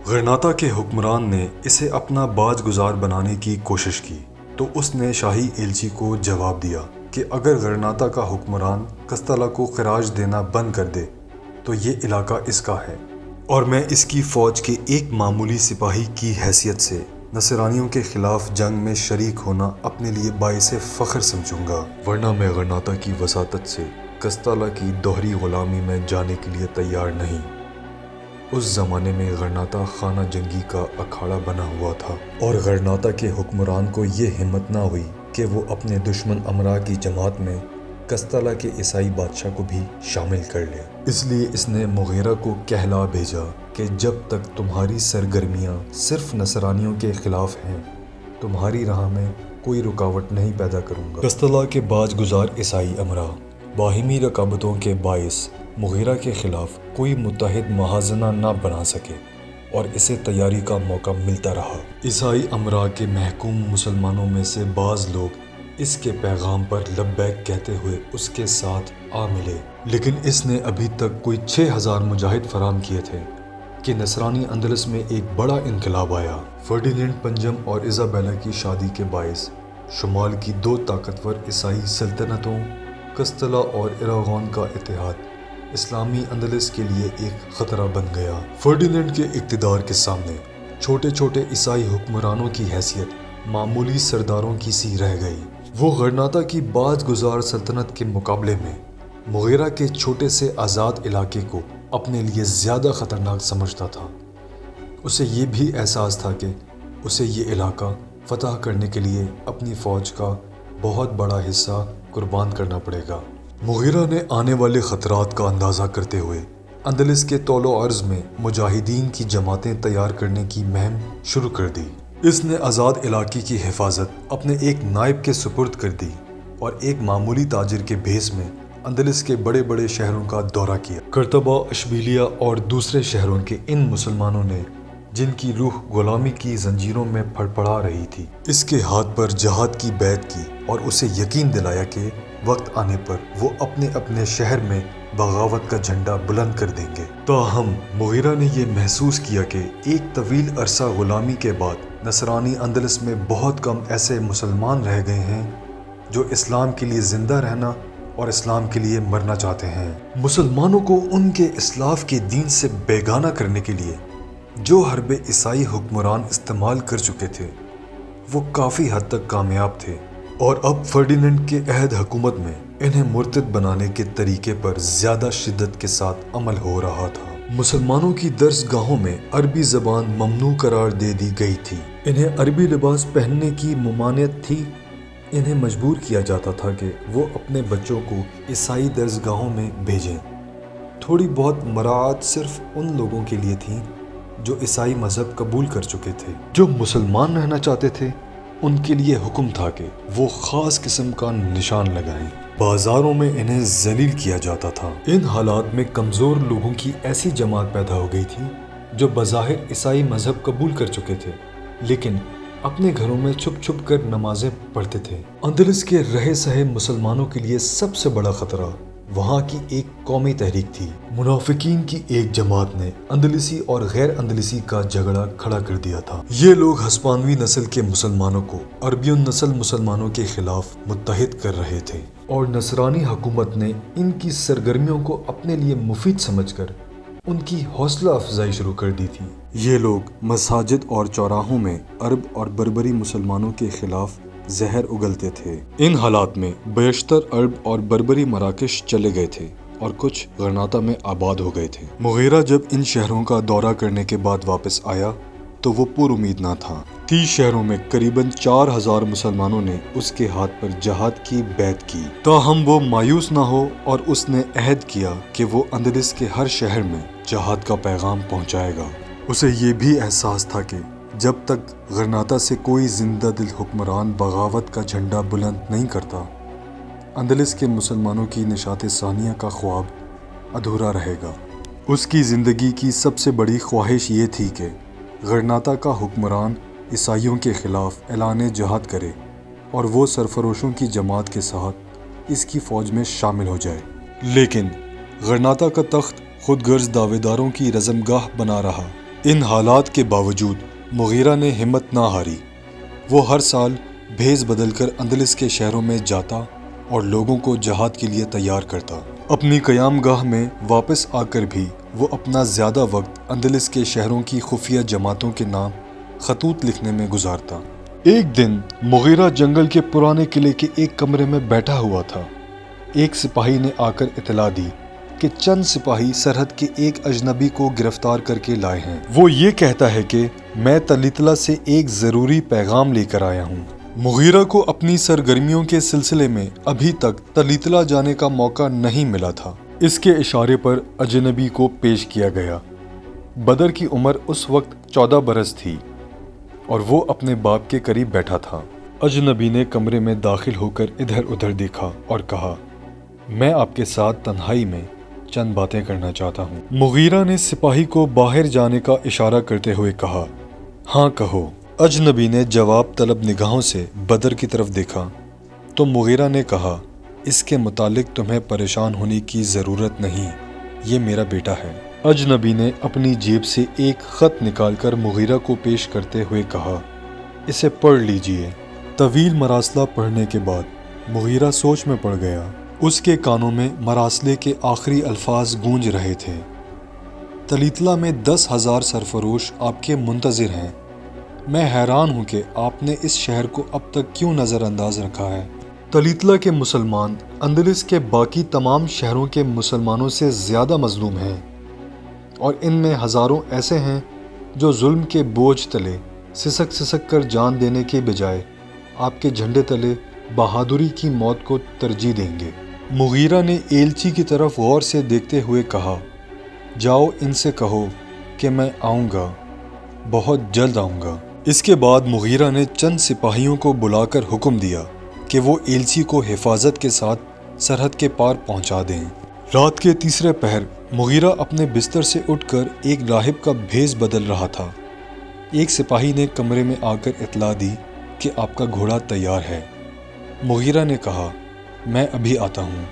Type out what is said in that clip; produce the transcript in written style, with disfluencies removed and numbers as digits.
غرناطہ کے حکمران نے اسے اپنا باج گزار بنانے کی کوشش کی تو اس نے شاہی ایلچی کو جواب دیا کہ اگر غرناطہ کا حکمران قسطلہ کو خراج دینا بند کر دے تو یہ علاقہ اس کا ہے اور میں اس کی فوج کے ایک معمولی سپاہی کی حیثیت سے نصرانیوں کے خلاف جنگ میں شریک ہونا اپنے لیے باعث فخر سمجھوں گا، ورنہ میں غرناطہ کی وساطت سے قسطلہ کی دوہری غلامی میں جانے کے لیے تیار نہیں۔ اس زمانے میں غرناطہ خانہ جنگی کا اکھاڑا بنا ہوا تھا اور غرناطہ کے حکمران کو یہ ہمت نہ ہوئی کہ وہ اپنے دشمن امراء کی جماعت میں قسطلہ کے عیسائی بادشاہ کو بھی شامل کر لے۔ اس لیے اس نے مغیرہ کو کہلا بھیجا کہ جب تک تمہاری سرگرمیاں صرف نصرانیوں کے خلاف ہیں تمہاری راہ میں کوئی رکاوٹ نہیں پیدا کروں گا۔ قسطلہ کے باج گزار عیسائی امراء باہمی رکابتوں کے باعث مغیرہ کے خلاف کوئی متحد موازنہ نہ بنا سکے اور اسے تیاری کا موقع ملتا رہا۔ عیسائی امراء کے محکوم مسلمانوں میں سے بعض لوگ اس کے پیغام پر لبیک کہتے ہوئے اس کے ساتھ آ ملے، لیکن اس نے ابھی تک کوئی 6000 مجاہد فراہم کیے تھے کہ نصرانی اندلس میں ایک بڑا انقلاب آیا۔ فرڈینینڈ پنجم اور ایزابیلا کی شادی کے باعث شمال کی دو طاقتور عیسائی سلطنتوں قسطلہ اور اراگون کا اتحاد اسلامی اندلس کے لیے ایک خطرہ بن گیا۔ فرڈینینڈ کے اقتدار کے سامنے چھوٹے چھوٹے عیسائی حکمرانوں کی حیثیت معمولی سرداروں کی سی رہ گئی۔ وہ غرناطہ کی باج گزار سلطنت کے مقابلے میں مغیرہ کے چھوٹے سے آزاد علاقے کو اپنے لیے زیادہ خطرناک سمجھتا تھا۔ اسے یہ بھی احساس تھا کہ اسے یہ علاقہ فتح کرنے کے لیے اپنی فوج کا بہت بڑا حصہ قربان کرنا پڑے گا۔ مغیرہ نے آنے والے خطرات کا اندازہ کرتے ہوئے اندلس کے طول و عرض میں مجاہدین کی جماعتیں تیار کرنے کی مہم شروع کر دی۔ اس نے آزاد علاقے کی حفاظت اپنے ایک نائب کے سپرد کر دی اور ایک معمولی تاجر کے بھیس میں اندلس کے بڑے بڑے شہروں کا دورہ کیا۔ قرطبہ، اشبیلیہ اور دوسرے شہروں کے ان مسلمانوں نے جن کی روح غلامی کی زنجیروں میں پھڑپڑا رہی تھی اس کے ہاتھ پر جہاد کی بیعت کی اور اسے یقین دلایا کہ وقت آنے پر وہ اپنے اپنے شہر میں بغاوت کا جھنڈا بلند کر دیں گے۔ تاہم مغیرہ نے یہ محسوس کیا کہ ایک طویل عرصہ غلامی کے بعد نصرانی اندلس میں بہت کم ایسے مسلمان رہ گئے ہیں جو اسلام کے لیے زندہ رہنا اور اسلام کے لیے مرنا چاہتے ہیں۔ مسلمانوں کو ان کے اسلاف کے دین سے بیگانہ کرنے کے لیے جو حرب عیسائی حکمران استعمال کر چکے تھے وہ کافی حد تک کامیاب تھے اور اب فرڈینینڈ کے عہد حکومت میں انہیں مرتد بنانے کے طریقے پر زیادہ شدت کے ساتھ عمل ہو رہا تھا۔ مسلمانوں کی درس گاہوں میں عربی زبان ممنوع قرار دے دی گئی تھی، انہیں عربی لباس پہننے کی ممانعت تھی، انہیں مجبور کیا جاتا تھا کہ وہ اپنے بچوں کو عیسائی درس گاہوں میں بھیجیں۔ تھوڑی بہت مراعات صرف ان لوگوں کے لیے تھیں جو عیسائی مذہب قبول کر چکے تھے۔ جو مسلمان رہنا چاہتے تھے ان کے لیے حکم تھا کہ وہ خاص قسم کا نشان لگائیں۔ بازاروں میں انہیں ذلیل کیا جاتا تھا۔ ان حالات میں کمزور لوگوں کی ایسی جماعت پیدا ہو گئی تھی جو بظاہر عیسائی مذہب قبول کر چکے تھے لیکن اپنے گھروں میں چھپ چھپ کر نمازیں پڑھتے تھے۔ اندلس کے رہے سہے مسلمانوں کے لیے سب سے بڑا خطرہ وہاں کی ایک قومی تحریک تھی۔ منافقین کی ایک جماعت نے اندلسی اور غیر اندلسی کا جھگڑا کھڑا کر دیا تھا۔ یہ لوگ ہسپانوی نسل کے مسلمانوں کو عربی النسل مسلمانوں کے خلاف متحد کر رہے تھے اور نصرانی حکومت نے ان کی سرگرمیوں کو اپنے لیے مفید سمجھ کر ان کی حوصلہ افزائی شروع کر دی تھی۔ یہ لوگ مساجد اور چوراہوں میں عرب اور بربری مسلمانوں کے خلاف زہر اگلتے تھے۔ ان حالات میں بیشتر عرب اور بربری مراکش چلے گئے تھے اور کچھ غرناطہ میں آباد ہو گئے تھے۔ مغیرہ جب ان شہروں کا دورہ کرنے کے بعد واپس آیا تو وہ پر امید نہ تھا۔ 30 شہروں میں قریباً 4000 مسلمانوں نے اس کے ہاتھ پر جہاد کی بیعت کی۔ تاہم وہ مایوس نہ ہو اور اس نے عہد کیا کہ وہ اندلس کے ہر شہر میں جہاد کا پیغام پہنچائے گا۔ اسے یہ بھی احساس تھا کہ جب تک غرناطہ سے کوئی زندہ دل حکمران بغاوت کا جھنڈا بلند نہیں کرتا اندلس کے مسلمانوں کی نشاط ثانیہ کا خواب ادھورا رہے گا۔ اس کی زندگی کی سب سے بڑی خواہش یہ تھی کہ غرناطہ کا حکمران عیسائیوں کے خلاف اعلان جہاد کرے اور وہ سرفروشوں کی جماعت کے ساتھ اس کی فوج میں شامل ہو جائے، لیکن غرناطہ کا تخت خود غرض دعوے داروں کی رزمگاہ بنا رہا ان حالات کے باوجود مغیرہ نے ہمت نہ ہاری۔ وہ ہر سال بھیس بدل کر اندلس کے شہروں میں جاتا اور لوگوں کو جہاد کے لیے تیار کرتا۔ اپنی قیام گاہ میں واپس آ کر بھی وہ اپنا زیادہ وقت اندلس کے شہروں کی خفیہ جماعتوں کے نام خطوط لکھنے میں گزارتا۔ ایک دن مغیرہ جنگل کے پرانے قلعے کے ایک کمرے میں بیٹھا ہوا تھا۔ ایک سپاہی نے آ کر اطلاع دی کہ چند سپاہی سرحد کے ایک اجنبی کو گرفتار کر کے لائے ہیں۔ وہ یہ کہتا ہے کہ میں طلیطلہ سے ایک ضروری پیغام لے کر آیا ہوں۔ مغیرہ کو اپنی سرگرمیوں کے سلسلے میں ابھی تک طلیطلہ جانے کا موقع نہیں ملا تھا۔ اس کے اشارے پر اجنبی کو پیش کیا گیا۔ بدر کی عمر اس وقت 14 برس تھی اور وہ اپنے باپ کے قریب بیٹھا تھا۔ اجنبی نے کمرے میں داخل ہو کر ادھر ادھر دیکھا اور کہا، میں آپ کے ساتھ تنہائی میں چند باتیں کرنا چاہتا ہوں۔ مغیرہ نے سپاہی کو باہر جانے کا اشارہ کرتے ہوئے کہا، ہاں کہو۔ اجنبی نے جواب طلب نگاہوں سے بدر کی طرف دیکھا تو مغیرہ نے کہا، اس کے متعلق تمہیں پریشان ہونے کی ضرورت نہیں، یہ میرا بیٹا ہے۔ اجنبی نے اپنی جیب سے ایک خط نکال کر مغیرہ کو پیش کرتے ہوئے کہا، اسے پڑھ لیجئے۔ طویل مراسلہ پڑھنے کے بعد مغیرہ سوچ میں پڑ گیا۔ اس کے کانوں میں مراسلے کے آخری الفاظ گونج رہے تھے، طلیطلہ میں 10,000 سرفروش آپ کے منتظر ہیں۔ میں حیران ہوں کہ آپ نے اس شہر کو اب تک کیوں نظر انداز رکھا ہے۔ طلیطلہ کے مسلمان اندلس کے باقی تمام شہروں کے مسلمانوں سے زیادہ مظلوم ہیں، اور ان میں ہزاروں ایسے ہیں جو ظلم کے بوجھ تلے سسک سسک کر جان دینے کے بجائے آپ کے جھنڈے تلے بہادری کی موت کو ترجیح دیں گے۔ مغیرہ نے ایلچی کی طرف غور سے دیکھتے ہوئے کہا، جاؤ ان سے کہو کہ میں آؤں گا، بہت جلد آؤں گا۔ اس کے بعد مغیرہ نے چند سپاہیوں کو بلا کر حکم دیا کہ وہ ایلچی کو حفاظت کے ساتھ سرحد کے پار پہنچا دیں۔ رات کے تیسرے پہر مغیرہ اپنے بستر سے اٹھ کر ایک راہب کا بھیس بدل رہا تھا۔ ایک سپاہی نے کمرے میں آ کر اطلاع دی کہ آپ کا گھوڑا تیار ہے۔ مغیرہ نے کہا، میں ابھی آتا ہوں۔